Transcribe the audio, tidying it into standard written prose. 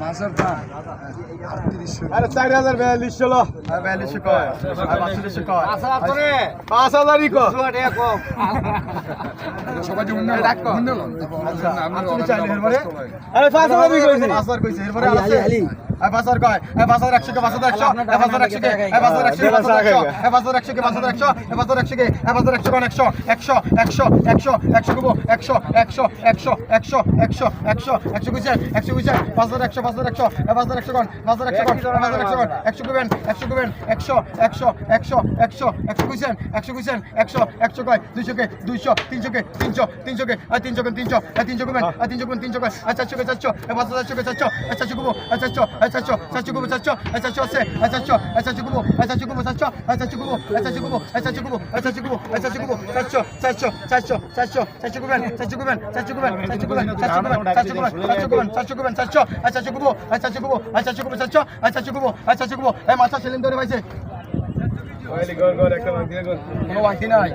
মাছের দাম 3800 আরে 4042 লো 4200 কয় 4200 কয় 5000ই কো সবাই যে উন্নয়ন উন্নয়ন আচ্ছা আমরা আপনি চাইলে এরপরে আরে 5000ই কইছি 5000 কইছে এরপরে আছে এই 5000 কয় এই 5100 কে 5100 এই 5100 কে এই 5100 কে 5100 কে 5100 এই 5100 কে 5100 কোন 100 100 গুবো 100 কইছে 100 কইছে 5100 এই 5100 কোন 100 গুবেন 100 কইছে 100 কয় 200 কে 200 300 কে 300 কে আর 300 কে 300 এই 300 গুবেন 300 কয় 400 কে 400 এই 400 কে 400 400 গুবো 400 গুবো 400 400 আছে 400 গুবো 400 গুবো 400 গুবো 400 গুবো 400 গুবো 400 গুবো 400 গুবেন 400 গুবেন এই মাথা সেলিম ধরে পাইছে ওইলি গর একটা ভাগ দিয়ে গর কোনো বাকি নাই